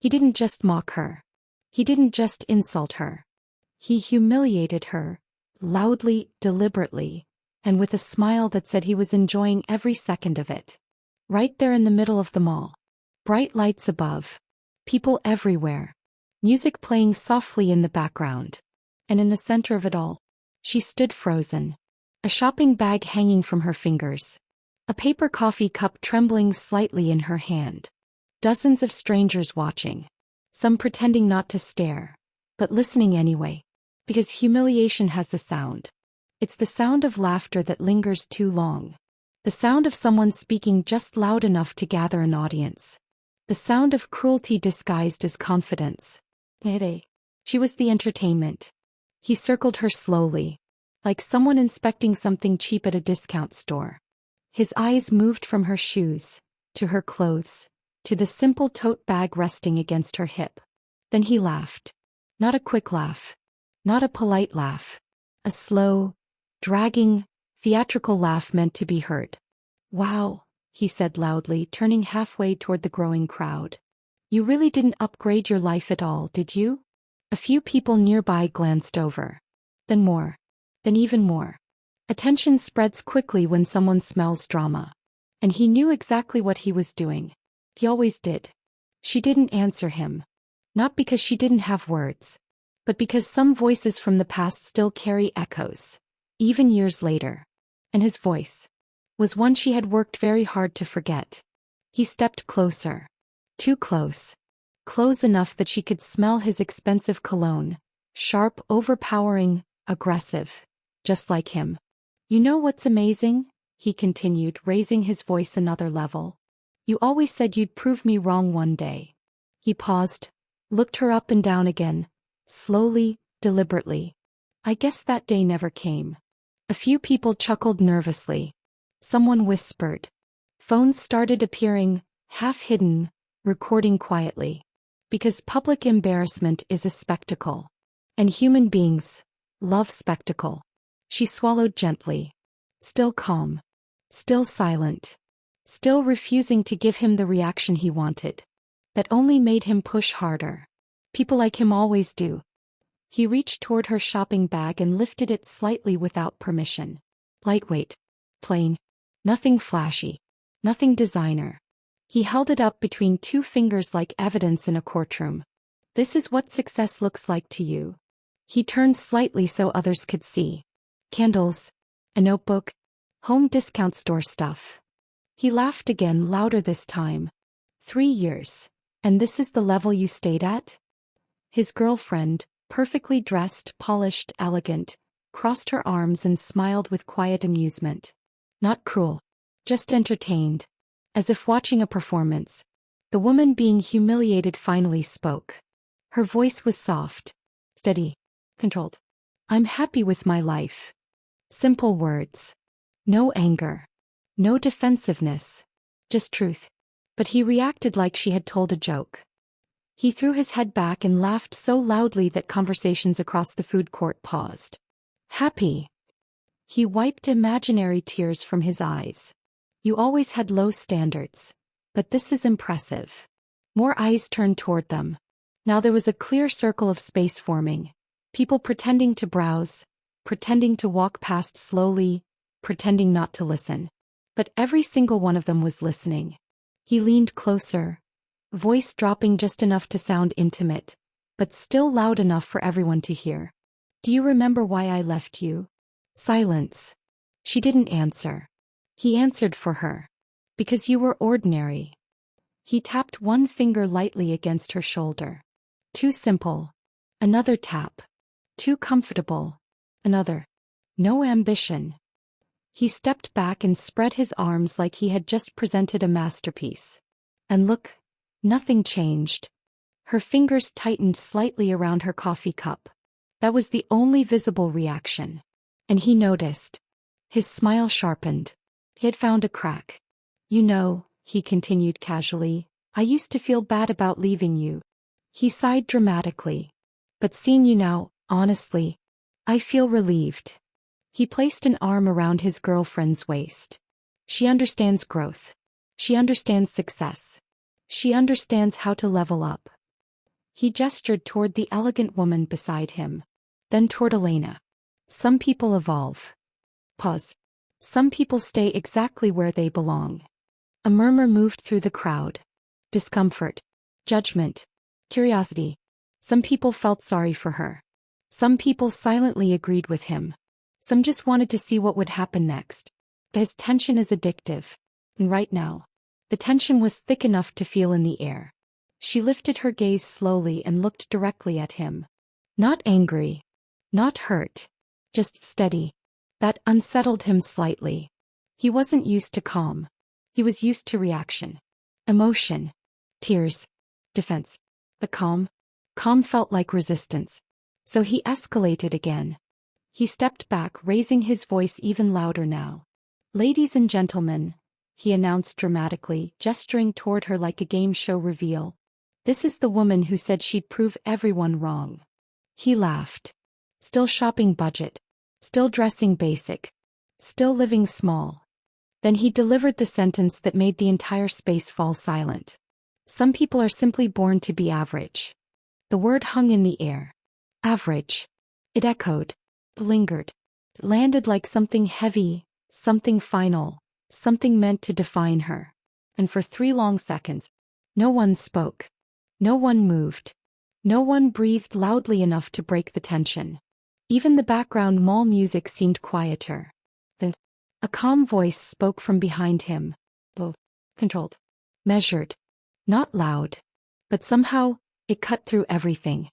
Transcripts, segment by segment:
He didn't just mock her. He didn't just insult her. He humiliated her, loudly, deliberately, and with a smile that said he was enjoying every second of it. Right there in the middle of the mall. Bright lights above. People everywhere. Music playing softly in the background. And in the center of it all, she stood frozen. A shopping bag hanging from her fingers. A paper coffee cup trembling slightly in her hand. Dozens of strangers watching. Some pretending not to stare, but listening anyway. Because humiliation has a sound. It's the sound of laughter that lingers too long. The sound of someone speaking just loud enough to gather an audience. The sound of cruelty disguised as confidence. She was the entertainment. He circled her slowly, like someone inspecting something cheap at a discount store. His eyes moved from her shoes, to her clothes, to the simple tote bag resting against her hip. Then he laughed. Not a quick laugh. Not a polite laugh. A slow, dragging, theatrical laugh meant to be heard. "Wow," he said loudly, turning halfway toward the growing crowd. "You really didn't upgrade your life at all, did you?" A few people nearby glanced over. Then more. Then even more. Attention spreads quickly when someone smells drama. And he knew exactly what he was doing. He always did. She didn't answer him. Not because she didn't have words. But because some voices from the past still carry echoes. Even years later. And his voice was one she had worked very hard to forget. He stepped closer. Too close. Close enough that she could smell his expensive cologne. Sharp, overpowering, aggressive. Just like him. "You know what's amazing?" he continued, raising his voice another level. "You always said you'd prove me wrong one day." He paused, looked her up and down again, slowly, deliberately. "I guess that day never came." A few people chuckled nervously. Someone whispered. Phones started appearing, half hidden, recording quietly. Because public embarrassment is a spectacle. And human beings love spectacle. She swallowed gently. Still calm. Still silent. Still refusing to give him the reaction he wanted. That only made him push harder. People like him always do. He reached toward her shopping bag and lifted it slightly without permission. Lightweight. Plain. Nothing flashy. Nothing designer. He held it up between two fingers like evidence in a courtroom. "This is what success looks like to you." He turned slightly so others could see. "Candles. A notebook. Home discount store stuff." He laughed again, louder this time. 3 years. And this is the level you stayed at?" His girlfriend, perfectly dressed, polished, elegant, crossed her arms and smiled with quiet amusement. Not cruel. Just entertained. As if watching a performance. The woman being humiliated finally spoke. Her voice was soft. Steady. Controlled. "I'm happy with my life." Simple words. No anger. No defensiveness. Just truth. But he reacted like she had told a joke. He threw his head back and laughed so loudly that conversations across the food court paused. "Happy." He wiped imaginary tears from his eyes. "You always had low standards. But this is impressive." More eyes turned toward them. Now there was a clear circle of space forming. People pretending to browse, pretending to walk past slowly, pretending not to listen. But every single one of them was listening. He leaned closer, voice dropping just enough to sound intimate, but still loud enough for everyone to hear. "Do you remember why I left you?" Silence. She didn't answer. He answered for her. "Because you were ordinary." He tapped one finger lightly against her shoulder. Too simple. Another tap. Too comfortable. Another. No ambition. He stepped back and spread his arms like he had just presented a masterpiece. And look, nothing changed. Her fingers tightened slightly around her coffee cup. That was the only visible reaction. And he noticed. His smile sharpened. He had found a crack. "You know," he continued casually, "I used to feel bad about leaving you." He sighed dramatically. "But seeing you now, honestly, I feel relieved." He placed an arm around his girlfriend's waist. "She understands growth. She understands success. She understands how to level up. He gestured toward the elegant woman beside him. Then toward Elena. Some people evolve. Pause. Some people stay exactly where they belong. A murmur moved through the crowd. Discomfort. Judgment. Curiosity. Some people felt sorry for her. Some people silently agreed with him. Some just wanted to see what would happen next. But his tension is addictive. And right now, the tension was thick enough to feel in the air. She lifted her gaze slowly and looked directly at him. Not angry. Not hurt. Just steady. That unsettled him slightly. He wasn't used to calm. He was used to reaction. Emotion. Tears. Defense. But calm felt like resistance. So he escalated again. He stepped back, raising his voice even louder now. "Ladies and gentlemen," he announced dramatically, gesturing toward her like a game show reveal. "This is the woman who said she'd prove everyone wrong." He laughed. Still shopping budget. Still dressing basic. Still living small. Then he delivered the sentence that made the entire space fall silent. "Some people are simply born to be average." The word hung in the air. Average. It echoed. Lingered. It landed like something heavy, something final, something meant to define her. And for 3 long seconds, no one spoke. No one moved. No one breathed loudly enough to break the tension. Even the background mall music seemed quieter. Then, a calm voice spoke from behind him. Controlled. Measured. Not loud. But somehow, it cut through everything.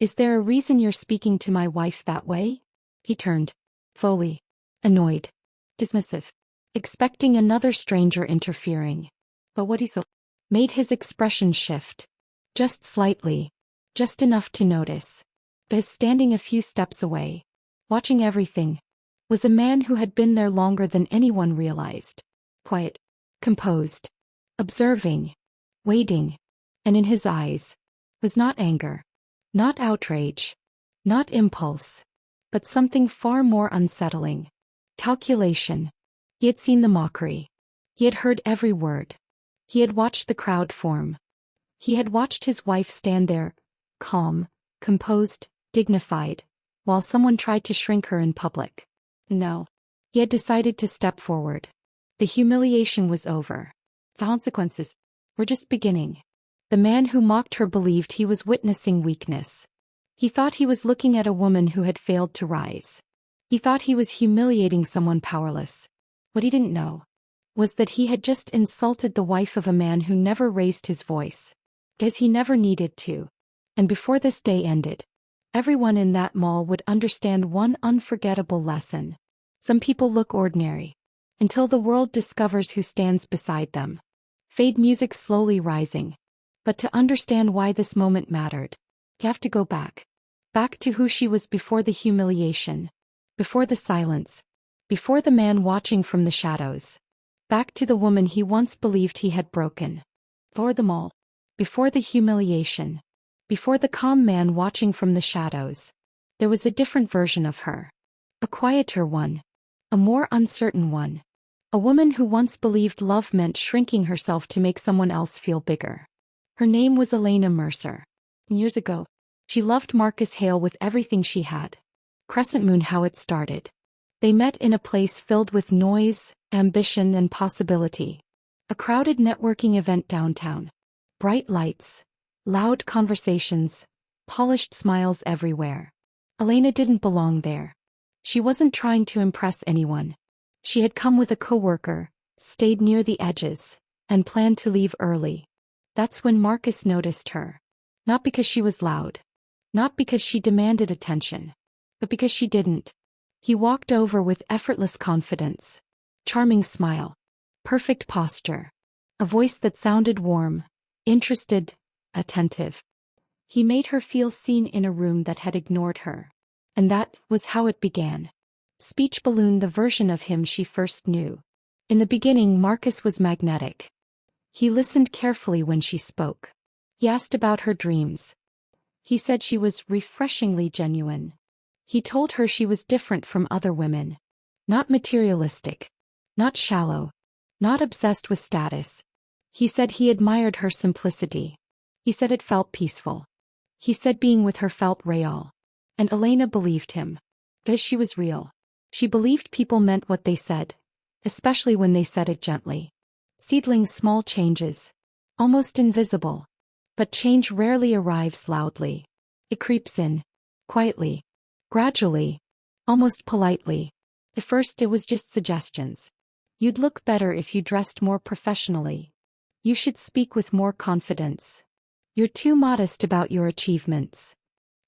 "Is there a reason you're speaking to my wife that way?" He turned. Slowly. Annoyed. Dismissive. Expecting another stranger interfering. But what he saw made his expression shift. Just slightly. Just enough to notice. Because standing a few steps away, watching everything, was a man who had been there longer than anyone realized. Quiet. Composed. Observing. Waiting. And in his eyes was not anger. Not outrage. Not impulse. But something far more unsettling. Calculation. He had seen the mockery. He had heard every word. He had watched the crowd form. He had watched his wife stand there, calm, composed, dignified, while someone tried to shrink her in public. No. He had decided to step forward. The humiliation was over. The consequences were just beginning. The man who mocked her believed he was witnessing weakness. He thought he was looking at a woman who had failed to rise. He thought he was humiliating someone powerless. What he didn't know was that he had just insulted the wife of a man who never raised his voice. Because he never needed to. And before this day ended, everyone in that mall would understand one unforgettable lesson. Some people look ordinary. Until the world discovers who stands beside them. Fade music slowly rising. But to understand why this moment mattered, you have to go back. Back to who she was before the humiliation. Before the silence. Before the man watching from the shadows. Back to the woman he once believed he had broken. Before them all. Before the humiliation. Before the calm man watching from the shadows. There was a different version of her. A quieter one. A more uncertain one. A woman who once believed love meant shrinking herself to make someone else feel bigger. Her name was Elena Mercer. Years ago, she loved Marcus Hale with everything she had. Crescent Moon how it started. They met in a place filled with noise, ambition and possibility. A crowded networking event downtown. Bright lights. Loud conversations. Polished smiles everywhere. Elena didn't belong there. She wasn't trying to impress anyone. She had come with a coworker, stayed near the edges, and planned to leave early. That's when Marcus noticed her. Not because she was loud. Not because she demanded attention. But because she didn't. He walked over with effortless confidence. Charming smile. Perfect posture. A voice that sounded warm, interested, attentive. He made her feel seen in a room that had ignored her. And that was how it began. Speech ballooned the version of him she first knew. In the beginning, Marcus was magnetic. He listened carefully when she spoke. He asked about her dreams. He said she was refreshingly genuine. He told her she was different from other women. Not materialistic. Not shallow. Not obsessed with status. He said he admired her simplicity. He said it felt peaceful. He said being with her felt real. And Elena believed him. Because she was real. She believed people meant what they said. Especially when they said it gently. Seedlings, small changes. Almost invisible. But change rarely arrives loudly. It creeps in. Quietly. Gradually. Almost politely. At first it was just suggestions. You'd look better if you dressed more professionally. You should speak with more confidence. You're too modest about your achievements.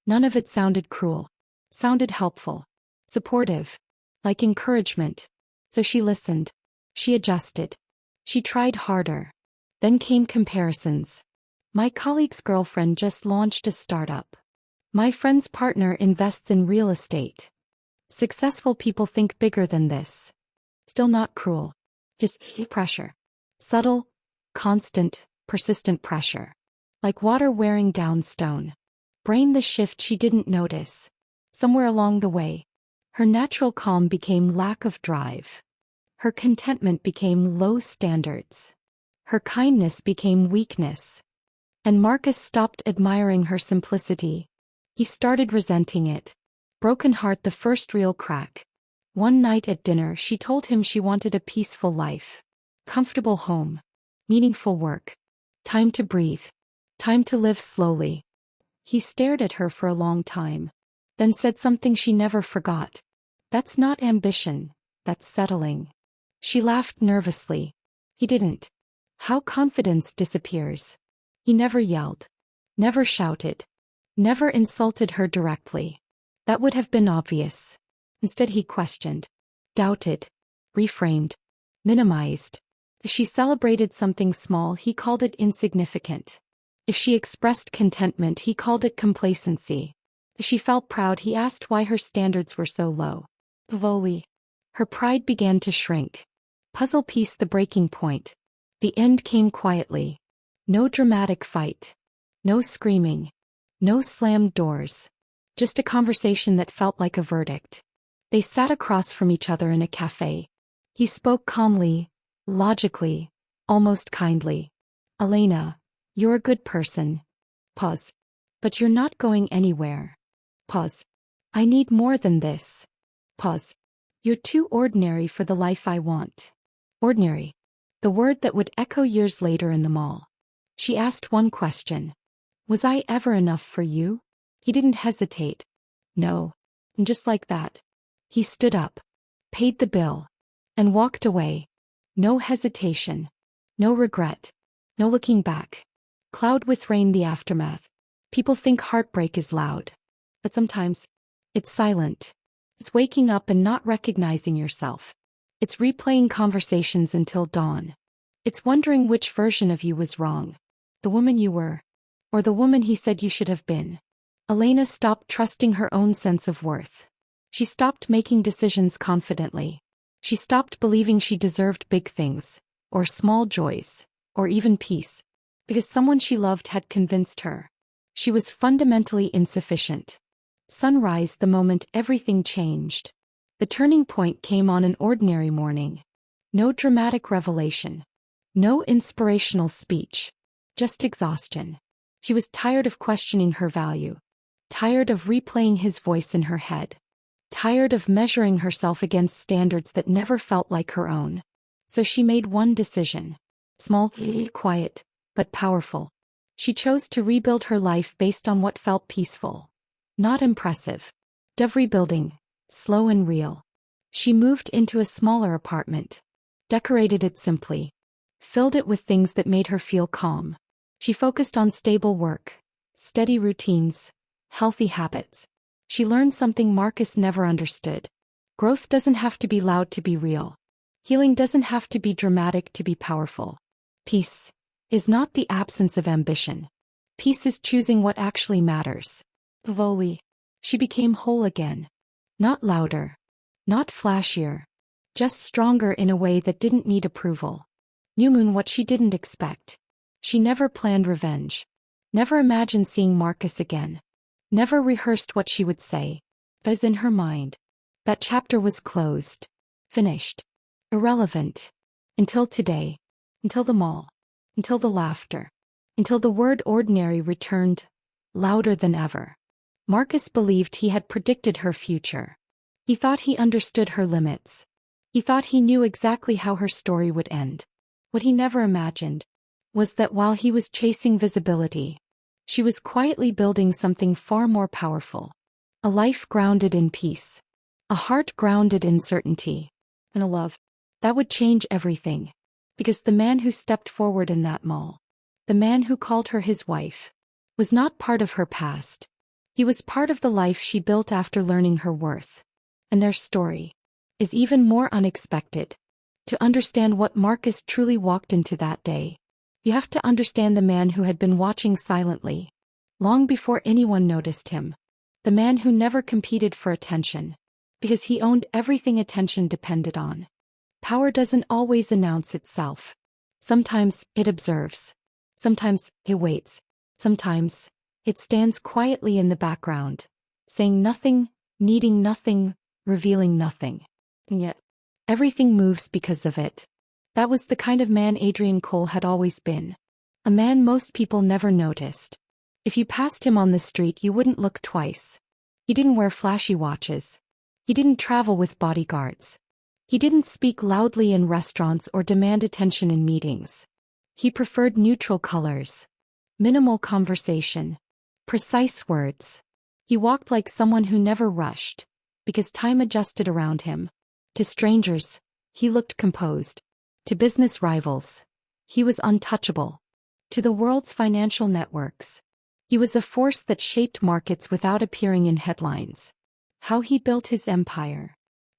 None of it sounded cruel. Sounded helpful. Supportive. Like encouragement. So she listened. She adjusted. She tried harder. Then came comparisons. My colleague's girlfriend just launched a startup. My friend's partner invests in real estate. Successful people think bigger than this. Still not cruel. Just pressure. Subtle, constant, persistent pressure. Like water wearing down stone. Brain the shift she didn't notice. Somewhere along the way. Her natural calm became lack of drive. Her contentment became low standards. Her kindness became weakness. And Marcus stopped admiring her simplicity. He started resenting it. Broken heart, the first real crack. One night at dinner she told him she wanted a peaceful life. Comfortable home. Meaningful work. Time to breathe. Time to live slowly. He stared at her for a long time. Then said something she never forgot. That's not ambition. That's settling. She laughed nervously. He didn't. How confidence disappears. He never yelled. Never shouted. Never insulted her directly. That would have been obvious. Instead he questioned. Doubted. Reframed. Minimized. If she celebrated something small he called it insignificant. If she expressed contentment he called it complacency. If she felt proud he asked why her standards were so low. Slowly. Her pride began to shrink. Puzzle piece, the breaking point. The end came quietly. No dramatic fight. No screaming. No slammed doors. Just a conversation that felt like a verdict. They sat across from each other in a cafe. He spoke calmly, logically, almost kindly. Elena, you're a good person. Pause. But you're not going anywhere. Pause. I need more than this. Pause. You're too ordinary for the life I want. Ordinary. The word that would echo years later in the mall. She asked one question. Was I ever enough for you? He didn't hesitate. No. And just like that. He stood up. Paid the bill. And walked away. No hesitation. No regret. No looking back. Cloud with rain, the aftermath. People think heartbreak is loud. But sometimes, it's silent. It's waking up and not recognizing yourself. It's replaying conversations until dawn. It's wondering which version of you was wrong. The woman you were. Or the woman he said you should have been. Elena stopped trusting her own sense of worth. She stopped making decisions confidently. She stopped believing she deserved big things, or small joys, or even peace, because someone she loved had convinced her. She was fundamentally insufficient. Sunrise, the moment everything changed. The turning point came on an ordinary morning. No dramatic revelation. No inspirational speech. Just exhaustion. She was tired of questioning her value. Tired of replaying his voice in her head. Tired of measuring herself against standards that never felt like her own. So she made one decision. Small, quiet, but powerful. She chose to rebuild her life based on what felt peaceful. Not impressive. Of rebuilding. Slow and real. She moved into a smaller apartment. Decorated it simply. Filled it with things that made her feel calm. She focused on stable work. Steady routines. Healthy habits. She learned something Marcus never understood. Growth doesn't have to be loud to be real. Healing doesn't have to be dramatic to be powerful. Peace is not the absence of ambition. Peace is choosing what actually matters. Slowly, she became whole again. Not louder. Not flashier. Just stronger in a way that didn't need approval. New moon, what she didn't expect. She never planned revenge. Never imagined seeing Marcus again. Never rehearsed what she would say. But in her mind, that chapter was closed. Finished. Irrelevant. Until today. Until the mall. Until the laughter. Until the word ordinary returned. louder than ever. Marcus believed he had predicted her future. He thought he understood her limits. He thought he knew exactly how her story would end. What he never imagined was that while he was chasing visibility, she was quietly building something far more powerful. A life grounded in peace. A heart grounded in certainty. And a love that would change everything. Because the man who stepped forward in that mall, the man who called her his wife, was not part of her past. He was part of the life she built after learning her worth. And their story is even more unexpected. To understand what Marcus truly walked into that day, you have to understand the man who had been watching silently, long before anyone noticed him. The man who never competed for attention, because he owned everything attention depended on. Power doesn't always announce itself. Sometimes it observes. Sometimes it waits. Sometimes it stands quietly in the background, saying nothing, needing nothing, revealing nothing. And yet, everything moves because of it. That was the kind of man Adrian Cole had always been. A man most people never noticed. If you passed him on the street, you wouldn't look twice. He didn't wear flashy watches. He didn't travel with bodyguards. He didn't speak loudly in restaurants or demand attention in meetings. He preferred neutral colors, minimal conversation, precise words. He walked like someone who never rushed, because time adjusted around him. To strangers, he looked composed. To business rivals, he was untouchable. To the world's financial networks, he was a force that shaped markets without appearing in headlines. How he built his empire.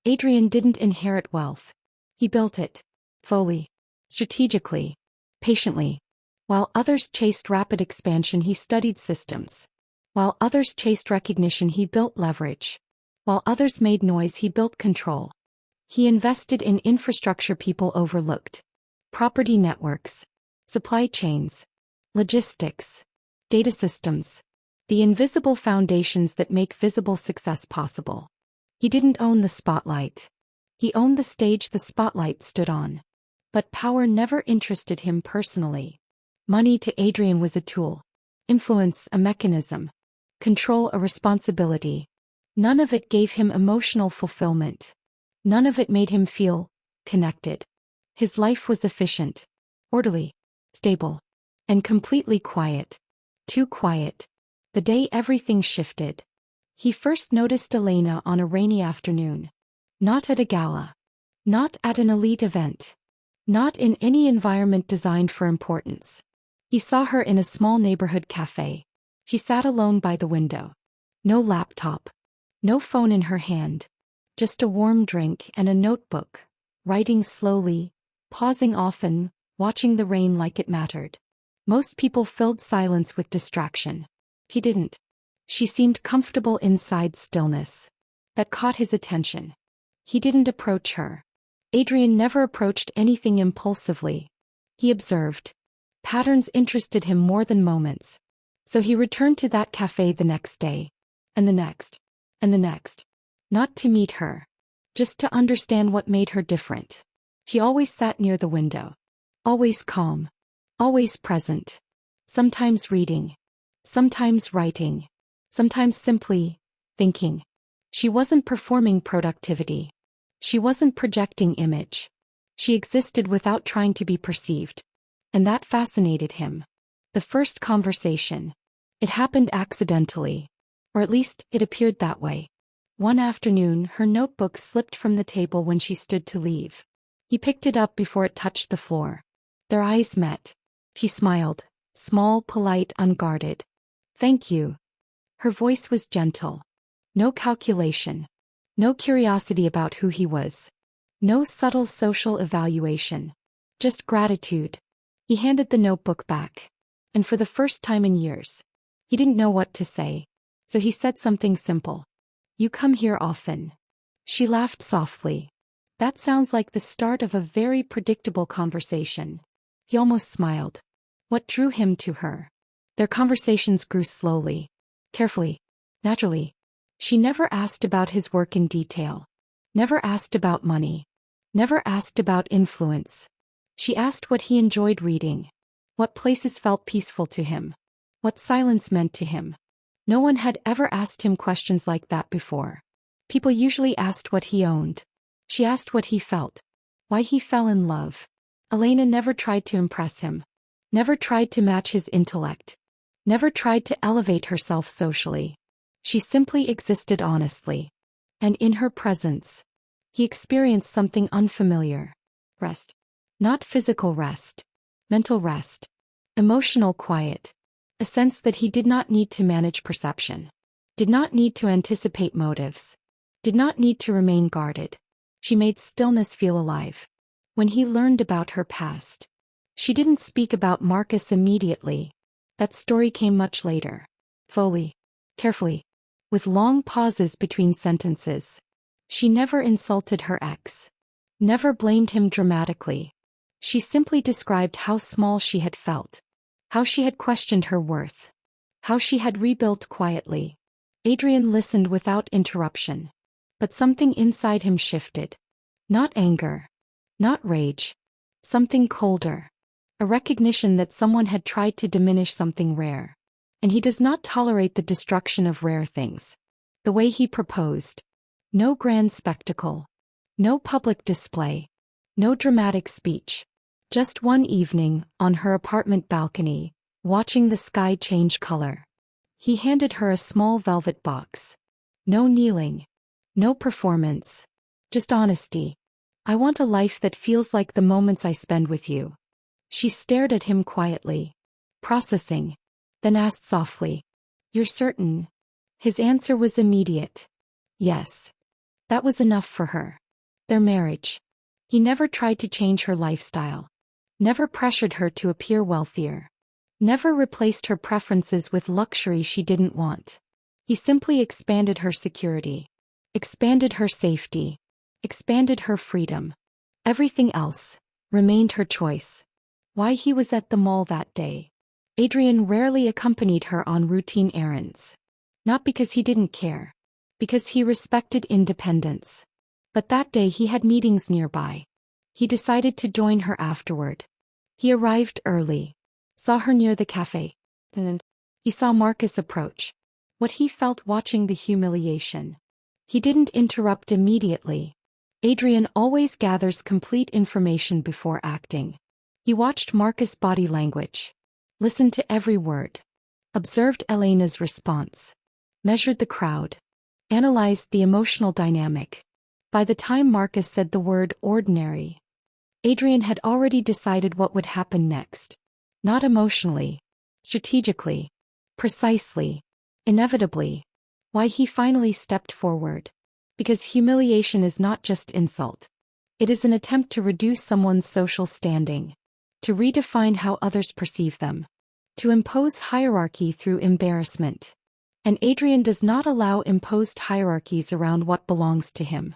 Adrian didn't inherit wealth. He built it. Slowly. Strategically. Patiently. While others chased rapid expansion, he studied systems. While others chased recognition, he built leverage. While others made noise, he built control. He invested in infrastructure people overlooked. Property networks. Supply chains. Logistics. Data systems. The invisible foundations that make visible success possible. He didn't own the spotlight. He owned the stage the spotlight stood on. But power never interested him personally. Money to Adrian was a tool. Influence a mechanism. Control a responsibility. None of it gave him emotional fulfillment. None of it made him feel connected. His life was efficient, orderly, stable, and completely quiet. Too quiet. The day everything shifted. He first noticed Elena on a rainy afternoon. Not at a gala. Not at an elite event. Not in any environment designed for importance. He saw her in a small neighborhood cafe. She sat alone by the window. No laptop. No phone in her hand. Just a warm drink and a notebook. Writing slowly, pausing often, watching the rain like it mattered. Most people filled silence with distraction. He didn't. She seemed comfortable inside stillness. That caught his attention. He didn't approach her. Adrian never approached anything impulsively. He observed. Patterns interested him more than moments. So he returned to that cafe the next day. And the next. And the next. Not to meet her. Just to understand what made her different. She always sat near the window. Always calm. Always present. Sometimes reading. Sometimes writing. Sometimes simply thinking. She wasn't performing productivity. She wasn't projecting image. She existed without trying to be perceived. And that fascinated him. The first conversation. It happened accidentally. Or at least it appeared that way. One afternoon, her notebook slipped from the table when she stood to leave. He picked it up before it touched the floor. Their eyes met. She smiled. Small, polite, unguarded. Thank you. Her voice was gentle. No calculation. No curiosity about who he was. No subtle social evaluation. Just gratitude. He handed the notebook back. And for the first time in years, he didn't know what to say. So he said something simple. You come here often. She laughed softly. That sounds like the start of a very predictable conversation. He almost smiled. What drew him to her? Their conversations grew slowly. Carefully. Naturally. She never asked about his work in detail. Never asked about money. Never asked about influence. She asked what he enjoyed reading. What places felt peaceful to him. What silence meant to him. No one had ever asked him questions like that before. People usually asked what he owned. She asked what he felt. Why he fell in love. Elena never tried to impress him. Never tried to match his intellect. Never tried to elevate herself socially. She simply existed honestly. And in her presence, he experienced something unfamiliar. Rest. Not physical rest. Mental rest. Emotional quiet. A sense that he did not need to manage perception. Did not need to anticipate motives. Did not need to remain guarded. She made stillness feel alive. When he learned about her past, she didn't speak about Marcus immediately. That story came much later. Slowly. Carefully. With long pauses between sentences. She never insulted her ex. Never blamed him dramatically. She simply described how small she had felt. How she had questioned her worth. How she had rebuilt quietly. Adrian listened without interruption. But something inside him shifted. Not anger. Not rage. Something colder. A recognition that someone had tried to diminish something rare. And he does not tolerate the destruction of rare things. The way he proposed. No grand spectacle. No public display. No dramatic speech. Just one evening, on her apartment balcony, watching the sky change color. He handed her a small velvet box. No kneeling. No performance. Just honesty. I want a life that feels like the moments I spend with you. She stared at him quietly. Processing. Then asked softly. You're certain? His answer was immediate. Yes. That was enough for her. Their marriage. He never tried to change her lifestyle. Never pressured her to appear wealthier. Never replaced her preferences with luxury she didn't want. He simply expanded her security. Expanded her safety. Expanded her freedom. Everything else remained her choice. Why he was at the mall that day. Adrian rarely accompanied her on routine errands. Not because he didn't care. Because he respected independence. But that day he had meetings nearby. He decided to join her afterward. He arrived early. Saw her near the cafe. Then he saw Marcus approach. What he felt watching the humiliation. He didn't interrupt immediately. Adrian always gathers complete information before acting. He watched Marcus' body language. Listened to every word. Observed Elena's response. Measured the crowd. Analyzed the emotional dynamic. By the time Marcus said the word ordinary, Adrian had already decided what would happen next. Not emotionally. Strategically. Precisely. Inevitably. Why he finally stepped forward. Because humiliation is not just insult. It is an attempt to reduce someone's social standing. To redefine how others perceive them. To impose hierarchy through embarrassment. And Adrian does not allow imposed hierarchies around what belongs to him.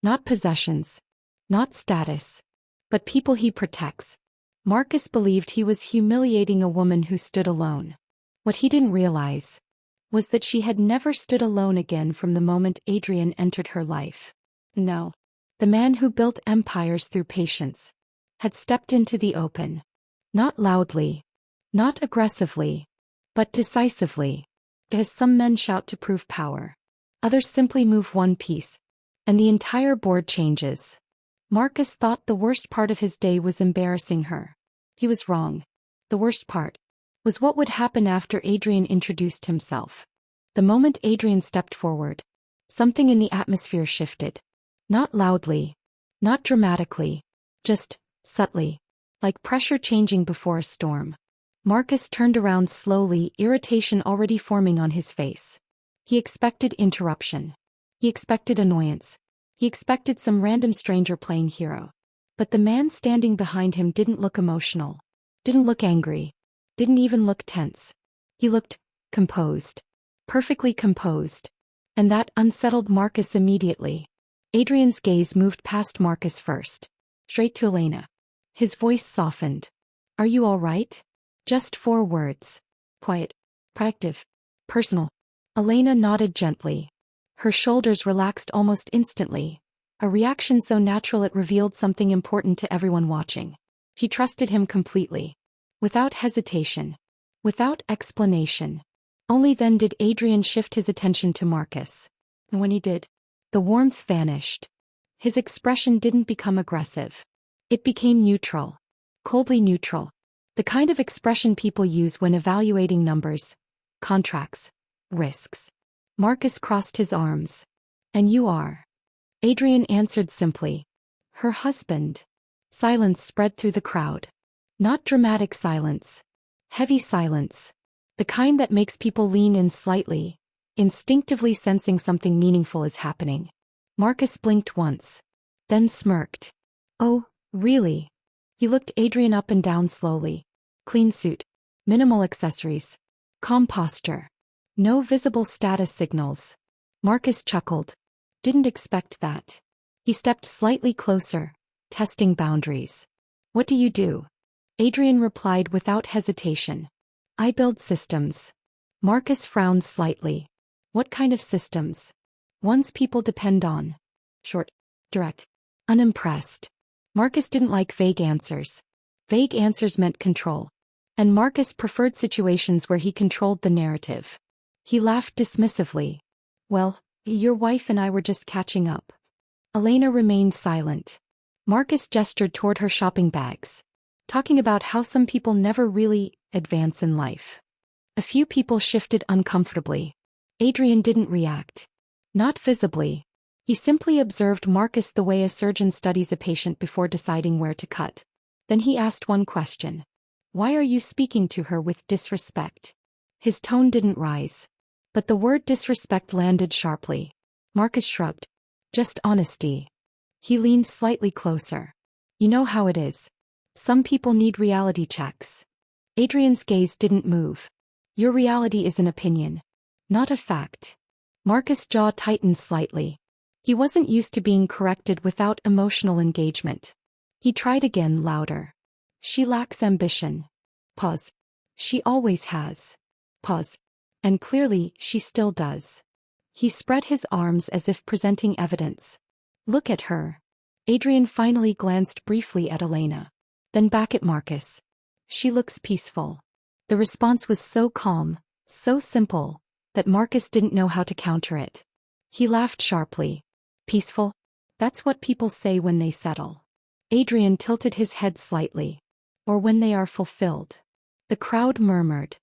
Not possessions. Not status. But people he protects. Marcus believed he was humiliating a woman who stood alone. What he didn't realize was that she had never stood alone again from the moment Adrian entered her life. No. The man who built empires through patience had stepped into the open. Not loudly. Not aggressively. But decisively. Because some men shout to prove power. Others simply move one piece. And the entire board changes. Marcus thought the worst part of his day was embarrassing her. He was wrong. The worst part was what would happen after Adrian introduced himself. The moment Adrian stepped forward, something in the atmosphere shifted. Not loudly. Not dramatically. Just subtly. Like pressure changing before a storm. Marcus turned around slowly, irritation already forming on his face. He expected interruption. He expected annoyance. He expected some random stranger playing hero. But the man standing behind him didn't look emotional. Didn't look angry. Didn't even look tense. He looked composed. Perfectly composed. And that unsettled Marcus immediately. Adrian's gaze moved past Marcus first. Straight to Elena. His voice softened. Are you all right? Just 4 words. Quiet. Proactive. Personal. Elena nodded gently. Her shoulders relaxed almost instantly. A reaction so natural it revealed something important to everyone watching. She trusted him completely. Without hesitation. Without explanation. Only then did Adrian shift his attention to Marcus. And when he did, the warmth vanished. His expression didn't become aggressive. It became neutral. Coldly neutral. The kind of expression people use when evaluating numbers, contracts, risks. Marcus crossed his arms. And you are? Adrian answered simply. Her husband. Silence spread through the crowd. Not dramatic silence. Heavy silence. The kind that makes people lean in slightly, instinctively sensing something meaningful is happening. Marcus blinked once. Then smirked. Oh, really? He looked Adrian up and down slowly. Clean suit. Minimal accessories. Calm posture. No visible status signals. Marcus chuckled. Didn't expect that. He stepped slightly closer, testing boundaries. What do you do? Adrian replied without hesitation. I build systems. Marcus frowned slightly. What kind of systems? Ones people depend on. Short. Direct. Unimpressed. Marcus didn't like vague answers. Vague answers meant control. And Marcus preferred situations where he controlled the narrative. He laughed dismissively. Well, your wife and I were just catching up. Elena remained silent. Marcus gestured toward her shopping bags, talking about how some people never really advance in life. A few people shifted uncomfortably. Adrian didn't react. Not visibly. He simply observed Marcus the way a surgeon studies a patient before deciding where to cut. Then he asked one question. Why are you speaking to her with disrespect? His tone didn't rise. But the word disrespect landed sharply. Marcus shrugged. Just honesty. He leaned slightly closer. You know how it is. Some people need reality checks. Adrian's gaze didn't move. Your reality is an opinion, not a fact. Marcus' jaw tightened slightly. He wasn't used to being corrected without emotional engagement. He tried again, louder. She lacks ambition. Pause. She always has. Pause. And clearly, she still does. He spread his arms as if presenting evidence. Look at her. Adrian finally glanced briefly at Elena. Then back at Marcus. She looks peaceful. The response was so calm, so simple, that Marcus didn't know how to counter it. He laughed sharply. Peaceful? That's what people say when they settle. Adrian tilted his head slightly. Or when they are fulfilled. The crowd murmured.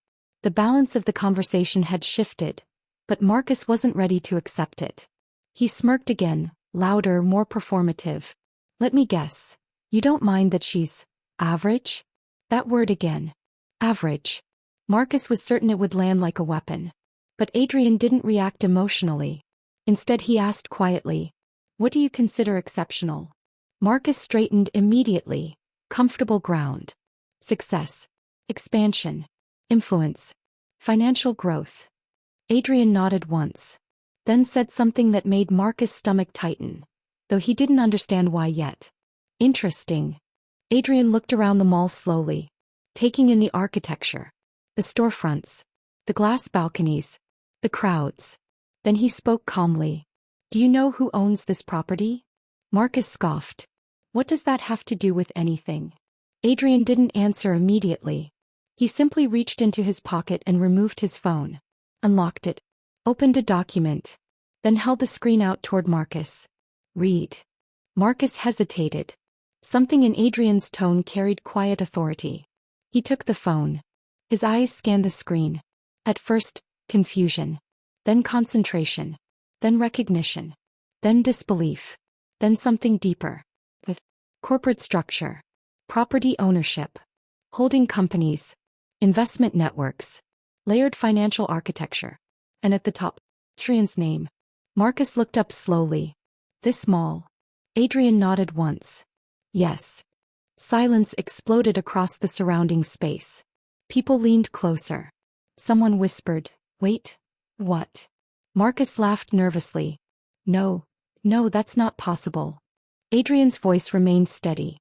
The balance of the conversation had shifted, but Marcus wasn't ready to accept it. He smirked again, louder, more performative. Let me guess. You don't mind that she's average? That word again. Average. Marcus was certain it would land like a weapon. But Adrian didn't react emotionally. Instead he asked quietly, what do you consider exceptional? Marcus straightened immediately. Comfortable ground. Success. Expansion. Influence. Financial growth. Adrian nodded once. Then said something that made Marcus' stomach tighten, though he didn't understand why yet. Interesting. Adrian looked around the mall slowly, taking in the architecture, the storefronts, the glass balconies, the crowds. Then he spoke calmly. Do you know who owns this property? Marcus scoffed. What does that have to do with anything? Adrian didn't answer immediately. He simply reached into his pocket and removed his phone, unlocked it, opened a document, then held the screen out toward Marcus. Read. Marcus hesitated. Something in Adrian's tone carried quiet authority. He took the phone. His eyes scanned the screen. At first, confusion. Then concentration. Then recognition. Then disbelief. Then something deeper. Corporate structure. Property ownership. Holding companies. Investment networks. Layered financial architecture. And at the top, Adrian's name. Marcus looked up slowly. This mall. Adrian nodded once. Yes. Silence exploded across the surrounding space. People leaned closer. Someone whispered, wait, what? Marcus laughed nervously. No, that's not possible. Adrian's voice remained steady.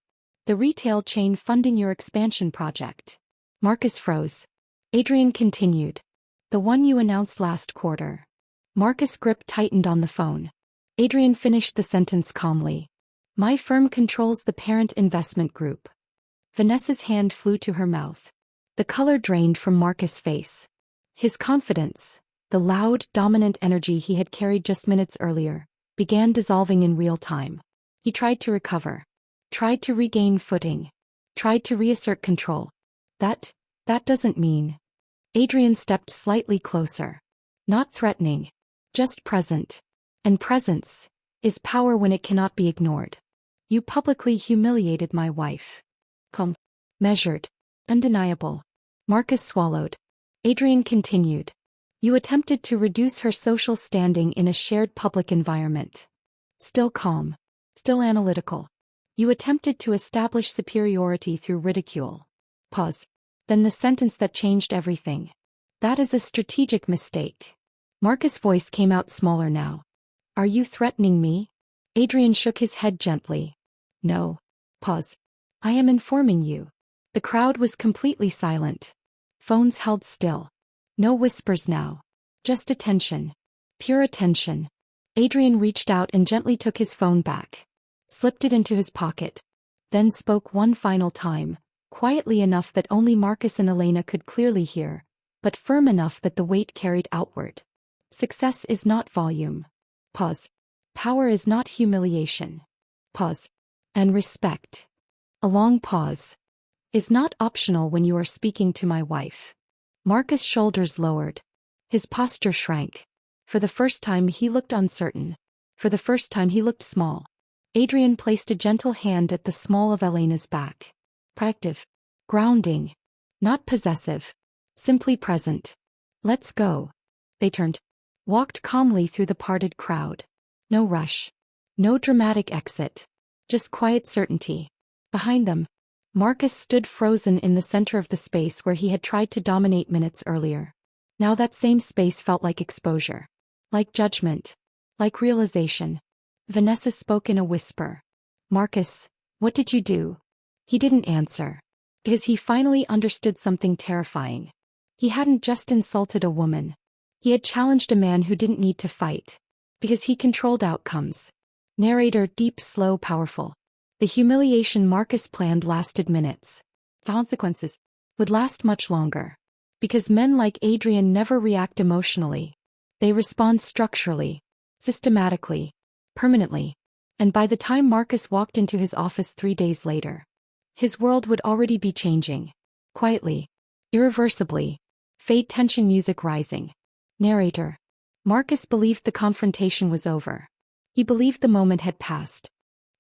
The retail chain funding your expansion project. Marcus froze. Adrian continued. The one you announced last quarter. Marcus' grip tightened on the phone. Adrian finished the sentence calmly. My firm controls the parent investment group. Vanessa's hand flew to her mouth. The color drained from Marcus' face. His confidence, the loud, dominant energy he had carried just minutes earlier, began dissolving in real time. He tried to recover, tried to regain footing, tried to reassert control. That doesn't mean. Adrian stepped slightly closer. Not threatening, just present. And presence is power when it cannot be ignored. You publicly humiliated my wife. Calm, measured, undeniable. Marcus swallowed. Adrian continued. You attempted to reduce her social standing in a shared public environment. Still calm, still analytical. You attempted to establish superiority through ridicule. Pause. Then the sentence that changed everything. That is a strategic mistake. Marcus' voice came out smaller now. Are you threatening me? Adrian shook his head gently. No. Pause. I am informing you. The crowd was completely silent. Phones held still. No whispers now. Just attention. Pure attention. Adrian reached out and gently took his phone back. Slipped it into his pocket. Then spoke one final time, quietly enough that only Marcus and Elena could clearly hear, but firm enough that the weight carried outward. Success is not volume. Pause. Power is not humiliation. Pause. And respect. A long pause. Is not optional when you are speaking to my wife. Marcus' shoulders lowered. His posture shrank. For the first time he looked uncertain. For the first time he looked small. Adrian placed a gentle hand at the small of Elena's back. Proactive. Grounding. Not possessive. Simply present. Let's go. They turned. Walked calmly through the parted crowd. No rush. No dramatic exit. Just quiet certainty. Behind them, Marcus stood frozen in the center of the space where he had tried to dominate minutes earlier. Now that same space felt like exposure. Like judgment. Like realization. Vanessa spoke in a whisper. Marcus, what did you do? He didn't answer. Because he finally understood something terrifying. He hadn't just insulted a woman. He had challenged a man who didn't need to fight. Because he controlled outcomes. Narrator deep, slow, powerful. The humiliation Marcus planned lasted minutes. Consequences would last much longer. Because men like Adrian never react emotionally. They respond structurally, systematically, permanently. And by the time Marcus walked into his office 3 days later, his world would already be changing. Quietly. Irreversibly. Fade tension music rising. Narrator. Marcus believed the confrontation was over. He believed the moment had passed.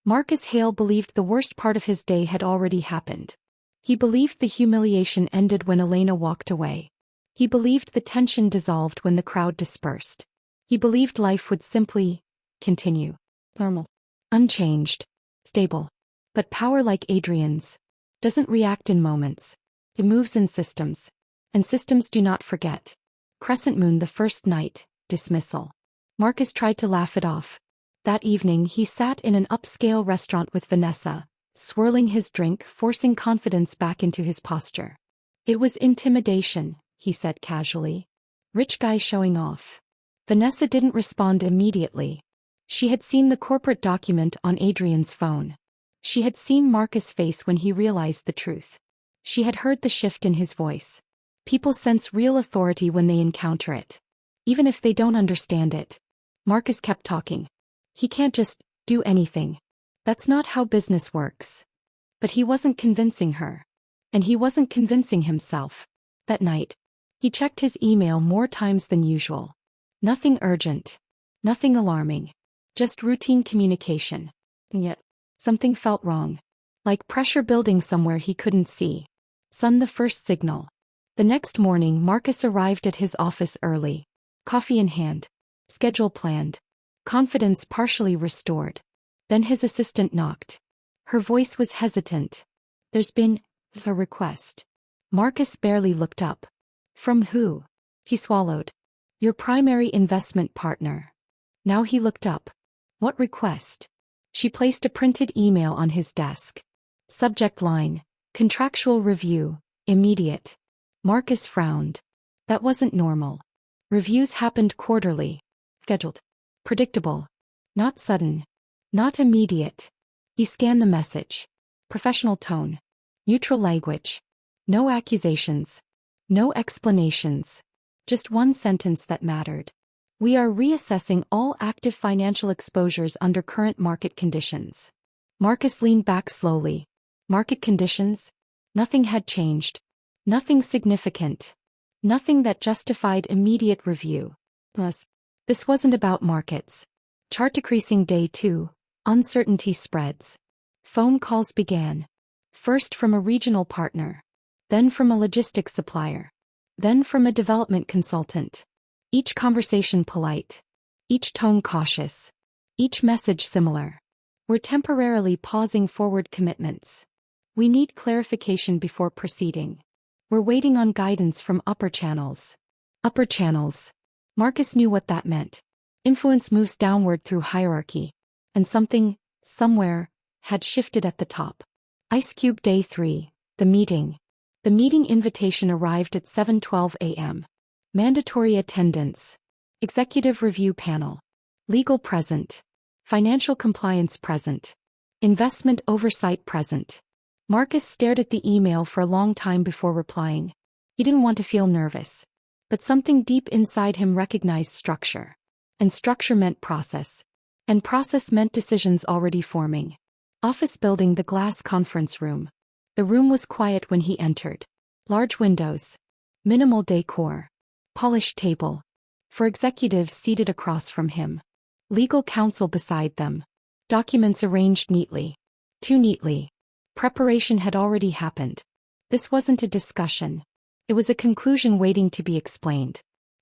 Marcus Hale believed the worst part of his day had already happened. He believed the humiliation ended when Elena walked away. He believed the tension dissolved when the crowd dispersed. He believed life would simply continue. Normal. Unchanged. Stable. But power like Adrian's doesn't react in moments. It moves in systems. And systems do not forget. Crescent moon the first night, dismissal. Marcus tried to laugh it off. That evening he sat in an upscale restaurant with Vanessa, swirling his drink, forcing confidence back into his posture. It was intimidation, he said casually. Rich guy showing off. Vanessa didn't respond immediately. She had seen the corporate document on Adrian's phone. She had seen Marcus' face when he realized the truth. She had heard the shift in his voice. People sense real authority when they encounter it. Even if they don't understand it. Marcus kept talking. He can't just do anything. That's not how business works. But he wasn't convincing her. And he wasn't convincing himself. That night, he checked his email more times than usual. Nothing urgent. Nothing alarming. Just routine communication. And yet, something felt wrong. Like pressure building somewhere he couldn't see. Sun the first signal. The next morning Marcus arrived at his office early. Coffee in hand. Schedule planned. Confidence partially restored. Then his assistant knocked. Her voice was hesitant. There's been a request. Marcus barely looked up. From who? He swallowed. Your primary investment partner. Now he looked up. What request? She placed a printed email on his desk. Subject line. Contractual review. Immediate. Marcus frowned. That wasn't normal. Reviews happened quarterly. Scheduled. Predictable. Not sudden. Not immediate. He scanned the message. Professional tone. Neutral language. No accusations. No explanations. Just one sentence that mattered. We are reassessing all active financial exposures under current market conditions. Marcus leaned back slowly. Market conditions? Nothing had changed. Nothing significant. Nothing that justified immediate review. Plus, this wasn't about markets. Chart decreasing day 2. Uncertainty spreads. Phone calls began. First from a regional partner. Then from a logistics supplier. Then from a development consultant. Each conversation polite. Each tone cautious. Each message similar. We're temporarily pausing forward commitments. We need clarification before proceeding. We're waiting on guidance from upper channels. Upper channels. Marcus knew what that meant. Influence moves downward through hierarchy. And something, somewhere, had shifted at the top. Ice Cube Day 3. The meeting. The meeting invitation arrived at 7:12 a.m. Mandatory attendance. Executive review panel. Legal present. Financial compliance present. Investment oversight present. Marcus stared at the email for a long time before replying. He didn't want to feel nervous. But something deep inside him recognized structure. And structure meant process. And process meant decisions already forming. Office building, the glass conference room. The room was quiet when he entered. Large windows. Minimal decor. Polished table. For executives seated across from him. Legal counsel beside them. Documents arranged neatly. Too neatly. Preparation had already happened. This wasn't a discussion. It was a conclusion waiting to be explained.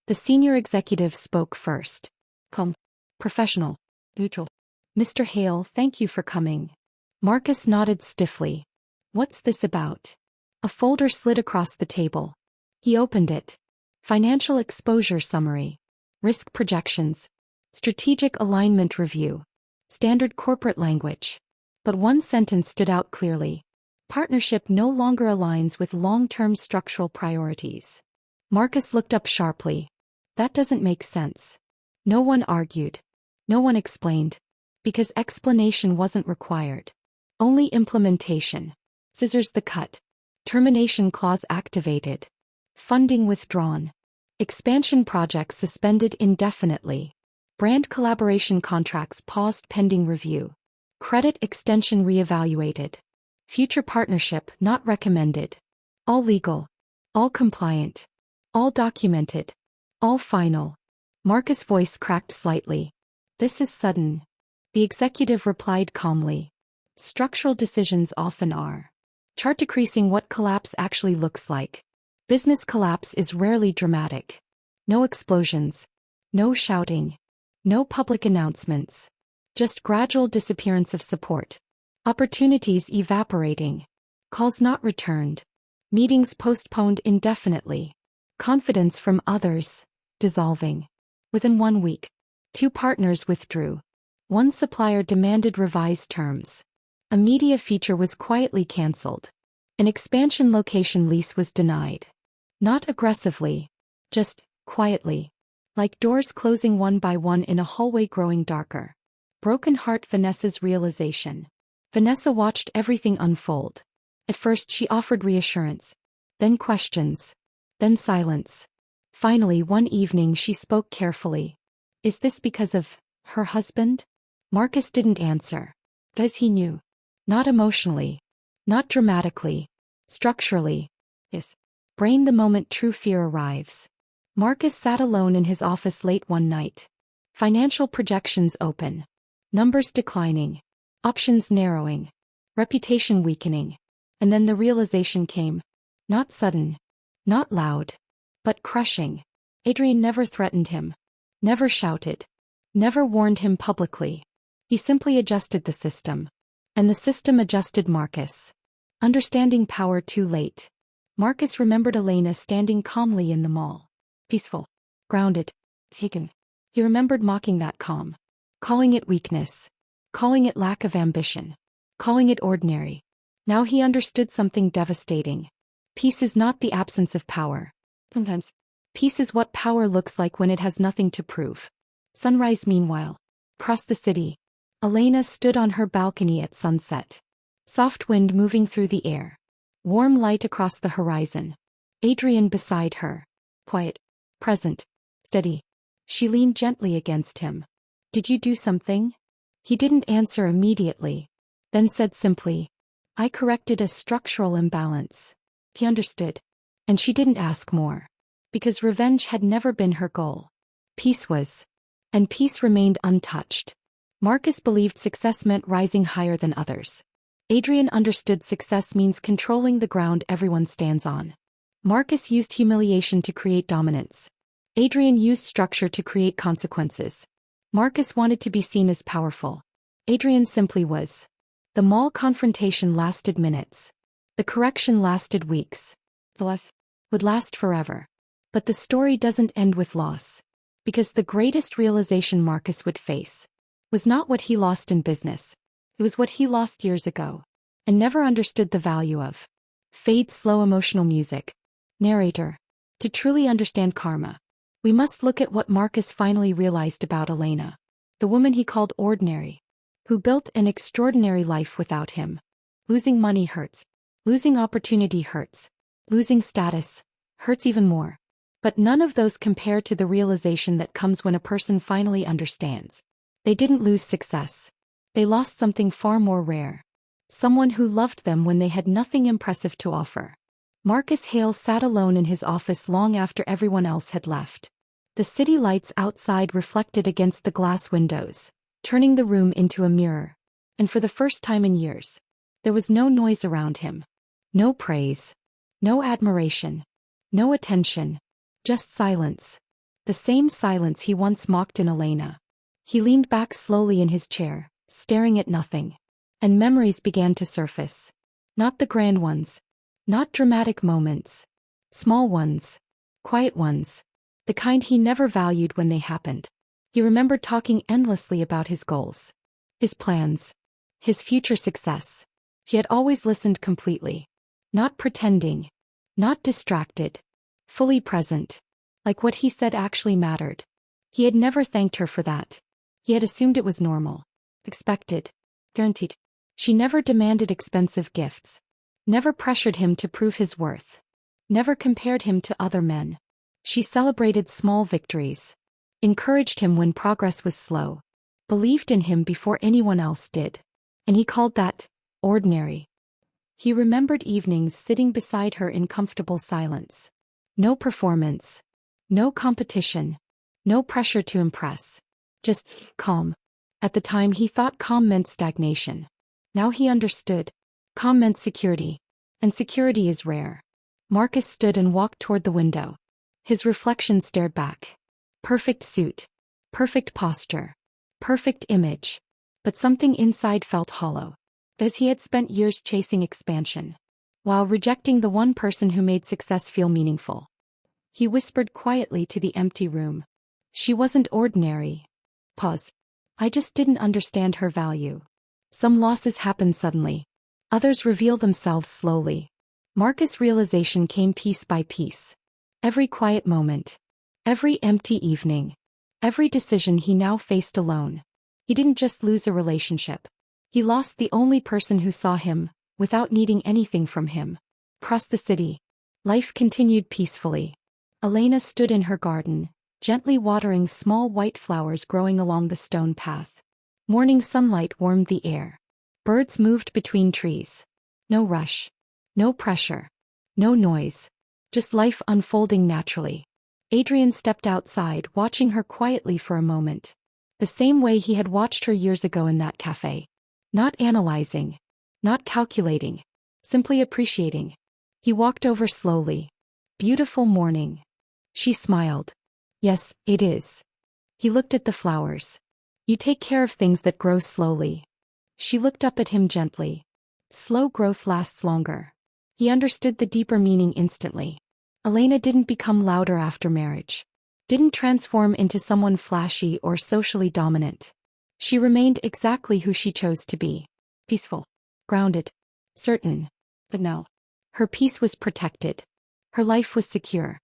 The senior executive spoke first. Calm. Professional. Neutral. Mr. Hale, thank you for coming. Marcus nodded stiffly. What's this about? A folder slid across the table. He opened it. Financial exposure summary. Risk projections. Strategic alignment review. Standard corporate language. But one sentence stood out clearly. Partnership no longer aligns with long-term structural priorities. Marcus looked up sharply. That doesn't make sense. No one argued. No one explained. Because explanation wasn't required. Only implementation. Scissors the cut. Termination clause activated. Funding withdrawn. Expansion projects suspended indefinitely. Brand collaboration contracts paused pending review. Credit extension reevaluated. Future partnership not recommended. All legal. All compliant. All documented. All final. Marcus' voice cracked slightly. This is sudden. The executive replied calmly. Structural decisions often are. Chart decreasing what collapse actually looks like. Business collapse is rarely dramatic. No explosions. No shouting. No public announcements. Just gradual disappearance of support. Opportunities evaporating. Calls not returned. Meetings postponed indefinitely. Confidence from others dissolving. Within 1 week, 2 partners withdrew. 1 supplier demanded revised terms. A media feature was quietly cancelled. An expansion location lease was denied. Not aggressively. Just quietly. Like doors closing one by one in a hallway growing darker. Broken heart Vanessa's realization. Vanessa watched everything unfold. At first she offered reassurance. Then questions. Then silence. Finally one evening she spoke carefully. Is this because of her husband? Marcus didn't answer. Because he knew. Not emotionally. Not dramatically. Structurally. Yes. Brain the moment true fear arrives. Marcus sat alone in his office late one night. Financial projections open. Numbers declining. Options narrowing. Reputation weakening. And then the realization came. Not sudden. Not loud. But crushing. Adrian never threatened him. Never shouted. Never warned him publicly. He simply adjusted the system. And the system adjusted Marcus. Understanding power too late. Marcus remembered Elena standing calmly in the mall. Peaceful. Grounded. Taken. He remembered mocking that calm. Calling it weakness. Calling it lack of ambition. Calling it ordinary. Now he understood something devastating. Peace is not the absence of power. Sometimes, peace is what power looks like when it has nothing to prove. Sunrise meanwhile. Across the city. Elena stood on her balcony at sunset. Soft wind moving through the air. Warm light across the horizon. Adrian beside her. Quiet. Present. Steady. She leaned gently against him. Did you do something? He didn't answer immediately, then said simply, I corrected a structural imbalance. He understood. And she didn't ask more. Because revenge had never been her goal. Peace was. And peace remained untouched. Marcus believed success meant rising higher than others. Adrian understood success means controlling the ground everyone stands on. Marcus used humiliation to create dominance. Adrian used structure to create consequences. Marcus wanted to be seen as powerful. Adrian simply was. The mall confrontation lasted minutes. The correction lasted weeks. The life would last forever. But the story doesn't end with loss. Because the greatest realization Marcus would face was not what he lost in business. It was what he lost years ago. And never understood the value of. Fade slow emotional music. Narrator. To truly understand karma, we must look at what Marcus finally realized about Elena. The woman he called ordinary. Who built an extraordinary life without him. Losing money hurts. Losing opportunity hurts. Losing status hurts even more. But none of those compare to the realization that comes when a person finally understands. They didn't lose success. They lost something far more rare. Someone who loved them when they had nothing impressive to offer. Marcus Hale sat alone in his office long after everyone else had left. The city lights outside reflected against the glass windows, turning the room into a mirror. And for the first time in years, there was no noise around him. No praise. No admiration. No attention. Just silence. The same silence he once mocked in Elena. He leaned back slowly in his chair, staring at nothing. And memories began to surface. Not the grand ones. Not dramatic moments. Small ones. Quiet ones. The kind he never valued when they happened. He remembered talking endlessly about his goals. His plans. His future success. He had always listened completely. Not pretending. Not distracted. Fully present. Like what he said actually mattered. He had never thanked her for that. He had assumed it was normal. Expected. Guaranteed. She never demanded expensive gifts. Never pressured him to prove his worth. Never compared him to other men. She celebrated small victories. Encouraged him when progress was slow. Believed in him before anyone else did. And he called that ordinary. He remembered evenings sitting beside her in comfortable silence. No performance. No competition. No pressure to impress. Just calm. At the time he thought calm meant stagnation. Now he understood. Calm meant security. And security is rare. Marcus stood and walked toward the window. His reflection stared back. Perfect suit. Perfect posture. Perfect image. But something inside felt hollow. As he had spent years chasing expansion. While rejecting the one person who made success feel meaningful. He whispered quietly to the empty room. She wasn't ordinary. Pause. I just didn't understand her value. Some losses happen suddenly. Others reveal themselves slowly. Marcus' realization came piece by piece. Every quiet moment. Every empty evening. Every decision he now faced alone. He didn't just lose a relationship. He lost the only person who saw him, without needing anything from him. Across the city. Life continued peacefully. Elena stood in her garden, gently watering small white flowers growing along the stone path. Morning sunlight warmed the air. Birds moved between trees. No rush. No pressure. No noise. Just life unfolding naturally. Adrian stepped outside, watching her quietly for a moment. The same way he had watched her years ago in that cafe. Not analyzing. Not calculating. Simply appreciating. He walked over slowly. Beautiful morning. She smiled. Yes, it is. He looked at the flowers. You take care of things that grow slowly. She looked up at him gently. Slow growth lasts longer. He understood the deeper meaning instantly. Elena didn't become louder after marriage. Didn't transform into someone flashy or socially dominant. She remained exactly who she chose to be. Peaceful. Grounded. Certain. But no. Her peace was protected. Her life was secure.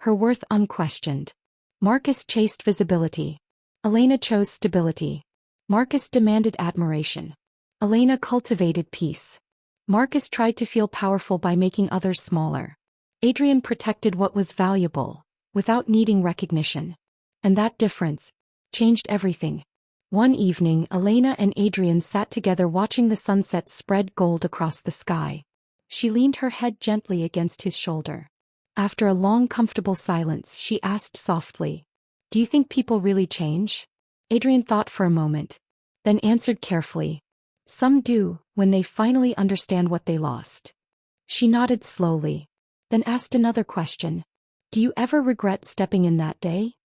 Her worth unquestioned. Marcus chased visibility. Elena chose stability. Marcus demanded admiration. Elena cultivated peace. Marcus tried to feel powerful by making others smaller. Adrian protected what was valuable. without needing recognition. And that difference changed everything. One evening, Elena and Adrian sat together watching the sunset spread gold across the sky. She leaned her head gently against his shoulder. After a long, comfortable silence, she asked softly, "Do you think people really change?" Adrian thought for a moment, then answered carefully, "Some do, when they finally understand what they lost." She nodded slowly, then asked another question. "Do you ever regret stepping in that day?"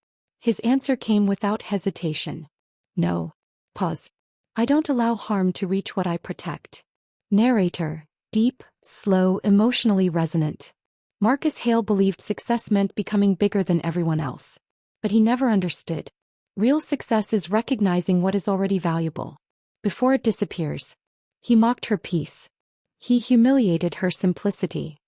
His answer came without hesitation. "No." Pause. "I don't allow harm to reach what I protect." Narrator: deep, slow, emotionally resonant. Marcus Hale believed success meant becoming bigger than everyone else. But he never understood. Real success is recognizing what is already valuable before it disappears. He mocked her peace. He humiliated her simplicity.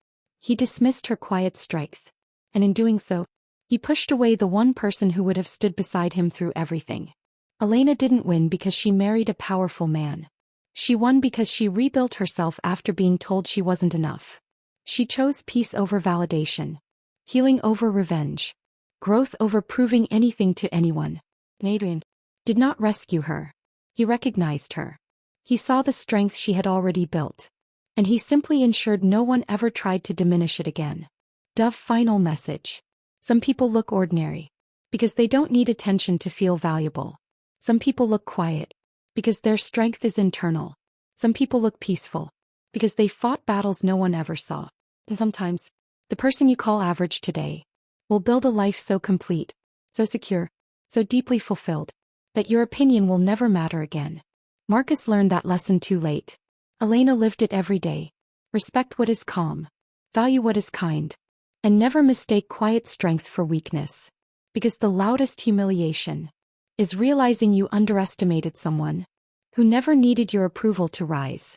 He dismissed her quiet strength. And in doing so, he pushed away the one person who would have stood beside him through everything. Elena didn't win because she married a powerful man. She won because she rebuilt herself after being told she wasn't enough. She chose peace over validation, healing over revenge, growth over proving anything to anyone. Adrian did not rescue her. He recognized her. He saw the strength she had already built. And he simply ensured no one ever tried to diminish it again. Dove final message. Some people look ordinary because they don't need attention to feel valuable. Some people look quiet because their strength is internal. Some people look peaceful because they fought battles no one ever saw. And sometimes, the person you call average today will build a life so complete, so secure, so deeply fulfilled, that your opinion will never matter again. Marcus learned that lesson too late. Elena lived it every day. Respect what is calm, value what is kind, and never mistake quiet strength for weakness. Because the loudest humiliation is realizing you underestimated someone who never needed your approval to rise.